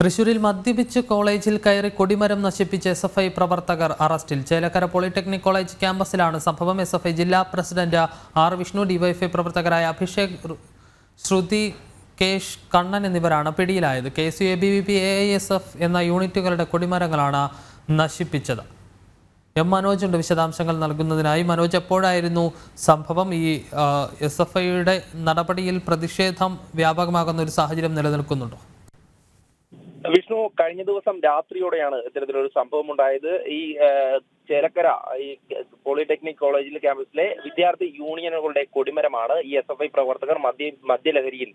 തൃശൂരിൽ മദ്യപിച്ച് കോളേജിൽ കയറി കൊടിമരം നശിപ്പിച്ച എസ്എഫ്ഐ പ്രവർത്തകർ അറസ്റ്റിൽ. ചേലക്കര പോളിടെക്നിക് കോളേജ് ക്യാമ്പസിലാണ് സംഭവം. എസ്എഫ്ഐ ജില്ലാ പ്രസിഡന്റ് ആർ വിഷ്ണു, ഡിവൈഎഫ്ഐ പ്രവർത്തകരായ അഭിഷേക്, ശ്രുതി, കേഷ്, കണ്ണൻ എന്നിവരാണ് പിടിയിലായത്. KSU, ABVP, AISF എന്ന യൂണിറ്റുകളുടെ കൊടിമരങ്ങളാണ് നശിപ്പിച്ചത്. മനോജ് ഉണ്ട് വിശദാംശങ്ങൾ നൽകുന്നതിനായി. മനോജ്, എപ്പോഴായിരുന്നു സംഭവം? ഈ എസ്എഫ്ഐയുടെ നടപടിയിൽ പ്രതിഷേധം വ്യാപകമാകുന്ന ഒരു സാഹചര്യം നിലനിൽക്കുന്നുണ്ടോ? വിഷ്ണു, കഴിഞ്ഞ ദിവസം രാത്രിയോടെയാണ് ഇത്തരത്തിലൊരു സംഭവം ഉണ്ടായത്. ഈ ചേലക്കര ഈ പോളിടെക്നിക് കോളേജിലെ ക്യാമ്പസിലെ വിദ്യാർത്ഥി യൂണിയനുകളുടെ കൊടിമരമാണ് ഈ എസ്എഫ്ഐ പ്രവർത്തകർ മദ്യലഹരിയിൽ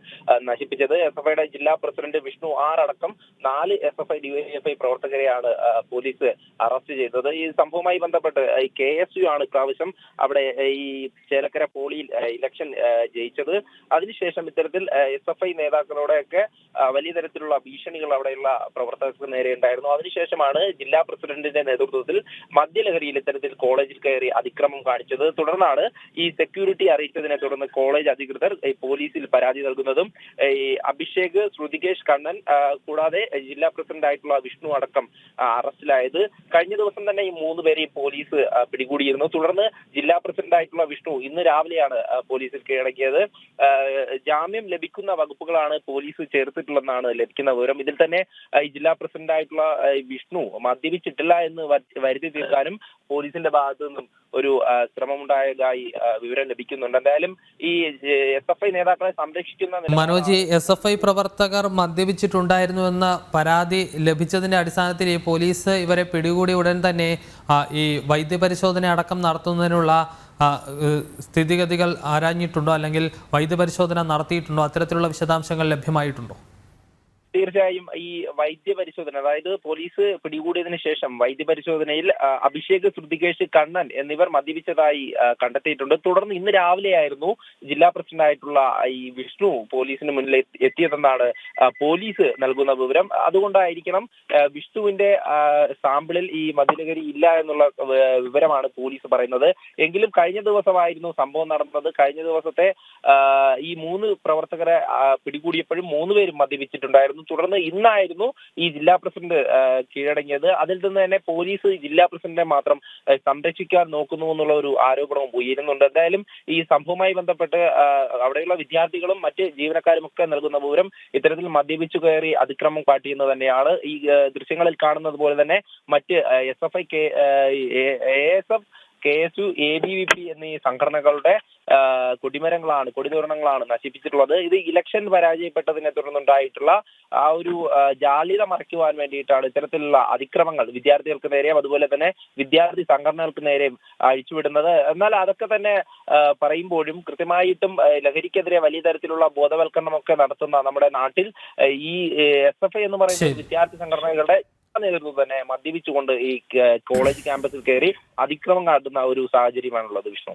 നശിപ്പിച്ചത്. എസ്എഫ്ഐയുടെ ജില്ലാ പ്രസിഡന്റ് വിഷ്ണു ആർ അടക്കം 4 എസ്എഫ്ഐ ഡിവൈഎഫ്ഐ പ്രവർത്തകരെയാണ് പോലീസ് അറസ്റ്റ് ചെയ്തത്. ഈ സംഭവവുമായി ബന്ധപ്പെട്ട് ഈ KSU ആണ് ഇപ്രാവശ്യം അവിടെ ഈ ചേലക്കര പോളിയിൽ ഇലക്ഷൻ ജയിച്ചത്. അതിനുശേഷം ഇത്തരത്തിൽ എസ്എഫ്ഐ നേതാക്കളോടെയൊക്കെ വലിയ തരത്തിലുള്ള ഭീഷണികൾ അവിടെയുള്ള പ്രവർത്തകർക്ക് നേരെ ഉണ്ടായിരുന്നു. അതിനുശേഷമാണ് ജില്ലാ പ്രസിഡന്റിന്റെ നേതൃത്വത്തിൽ മദ്യലഹരിയിൽ ഇത്തരത്തിൽ കോളേജിൽ കയറി അതിക്രമം കാണിച്ചത്. തുടർന്നാണ് ഈ സെക്യൂരിറ്റി അറിയിച്ചതിനെ തുടർന്ന് കോളേജ് അധികൃതർ പോലീസിൽ പരാതി നൽകുന്നതും ഈ അഭിഷേക്, ശ്രുതികേഷ്, കണ്ണൻ കൂടാതെ ജില്ലാ പ്രസിഡന്റ് ആയിട്ടുള്ള വിഷ്ണു അടക്കം അറസ്റ്റിലായത്. കഴിഞ്ഞ ദിവസം തന്നെ ഈ 3 പേരെയും പോലീസ് പിടികൂടിയിരുന്നു. തുടർന്ന് ജില്ലാ പ്രസിഡന്റ് ആയിട്ടുള്ള വിഷ്ണു ഇന്ന് രാവിലെയാണ് പോലീസിൽ കീഴടക്കിയത്. ജാമ്യം ലഭിക്കുന്ന വകുപ്പുകളാണ് പോലീസ് ചേർത്തിട്ടുള്ളതെന്നാണ് ലഭിക്കുന്ന വിവരം. ഇതിൽ തന്നെ ഈ ജില്ലാ പ്രസിഡന്റ് ആയിട്ടുള്ള വിഷ്ണു മദ്യപിച്ചിട്ടില്ല എന്ന് വരുത്തി തീർക്കാനും പോലീസിന്റെ ഭാഗത്തു നിന്നും ഒരു ശ്രമമുണ്ടായതായി വിവരം ലഭിക്കുന്നുണ്ട്. എന്തായാലും ഈ എസ്എഫ്ഐ നേതാക്കളെ സംരക്ഷിക്കുന്ന മനോജ്, എസ്എഫ്ഐ പ്രവർത്തകർ മദ്യപിച്ചിട്ടുണ്ടായിരുന്നു എന്ന പരാതി ലഭിച്ചതിന്റെ അടിസ്ഥാനത്തിൽ ഈ പോലീസ് ഇവരെ പിടികൂടി ഉടൻ തന്നെ ഈ വൈദ്യപരിശോധന അടക്കം നടത്തുന്നതിനുള്ള സ്ഥിതിഗതികൾ ആരാഞ്ഞിട്ടുണ്ടോ, അല്ലെങ്കിൽ വൈദ്യപരിശോധന നടത്തിയിട്ടുണ്ടോ? അത്തരത്തിലുള്ള വിശദാംശങ്ങൾ ലഭ്യമായിട്ടുണ്ടോ? തീർച്ചയായും ഈ വൈദ്യപരിശോധന, അതായത് പോലീസ് പിടികൂടിയതിനു ശേഷം വൈദ്യപരിശോധനയിൽ അഭിഷേക്, ശ്രുതികേഷ്, കണ്ണൻ എന്നിവർ മദ്യപിച്ചതായി കണ്ടെത്തിയിട്ടുണ്ട്. തുടർന്ന് ഇന്ന് രാവിലെയായിരുന്നു ജില്ലാ പ്രസിഡന്റ് ആയിട്ടുള്ള ഈ വിഷ്ണു പോലീസിന് മുന്നിൽ എത്തിയതെന്നാണ് പോലീസ് നൽകുന്ന വിവരം. അതുകൊണ്ടായിരിക്കണം വിഷ്ണുവിന്റെ സാമ്പിളിൽ ഈ മദ്യലഹരി ഇല്ല എന്നുള്ള വിവരമാണ് പോലീസ് പറയുന്നത്. എങ്കിലും കഴിഞ്ഞ ദിവസമായിരുന്നു സംഭവം നടന്നത്. കഴിഞ്ഞ ദിവസത്തെ ഈ 3 പ്രവർത്തകരെ പിടികൂടിയപ്പോഴും 3 പേരും മദ്യപിച്ചിട്ടുണ്ടായിരുന്നു. തുടർന്ന് ഇന്നായിരുന്നു ഈ ജില്ലാ പ്രസിഡന്റ് കീഴടങ്ങിയത്. അതിൽ നിന്ന് തന്നെ പോലീസ് ജില്ലാ പ്രസിഡന്റിനെ മാത്രം സംരക്ഷിക്കാൻ നോക്കുന്നു എന്നുള്ള ഒരു ആരോപണവും ഉയരുന്നുണ്ട്. എന്തായാലും ഈ സംഭവവുമായി ബന്ധപ്പെട്ട് അവിടെയുള്ള വിദ്യാർത്ഥികളും മറ്റ് ജീവനക്കാരും ഒക്കെ നൽകുന്ന വിവരം ഇത്തരത്തിൽ മദ്യപിച്ചു കയറി അതിക്രമം കാട്ടിയെന്ന് തന്നെയാണ്. ഈ ദൃശ്യങ്ങളിൽ കാണുന്നത് പോലെ തന്നെ മറ്റ് SFI, ASF, KSU, ABVP എന്നീ സംഘടനകളുടെ കൊടിതോരണങ്ങളാണ് നശിപ്പിച്ചിട്ടുള്ളത്. ഇത് ഇലക്ഷൻ പരാജയപ്പെട്ടതിനെ തുടർന്നുണ്ടായിട്ടുള്ള ആ ഒരു ജാള്യത മറയ്ക്കുവാൻ വേണ്ടിയിട്ടാണ് ഇത്തരത്തിലുള്ള അതിക്രമങ്ങൾ വിദ്യാർത്ഥികൾക്ക് നേരെയും അതുപോലെ തന്നെ വിദ്യാർത്ഥി സംഘടനകൾക്ക് നേരെയും അഴിച്ചുവിടുന്നത്. എന്നാൽ അതൊക്കെ തന്നെ പറയുമ്പോഴും കൃത്യമായിട്ടും ലഹരിക്കെതിരെ വലിയ തരത്തിലുള്ള ബോധവൽക്കരണമൊക്കെ നടത്തുന്ന നമ്മുടെ നാട്ടിൽ ഈ SFI എന്ന് പറയുന്ന വിദ്യാർത്ഥി സംഘടനകളുടെ നേതൃത്വം തന്നെ മദ്യപിച്ചുകൊണ്ട് ഈ കോളേജ് ക്യാമ്പസിൽ കയറി അതിക്രമം കാട്ടുന്ന ഒരു സാഹചര്യമാണുള്ളത്. വിഷ്ണു.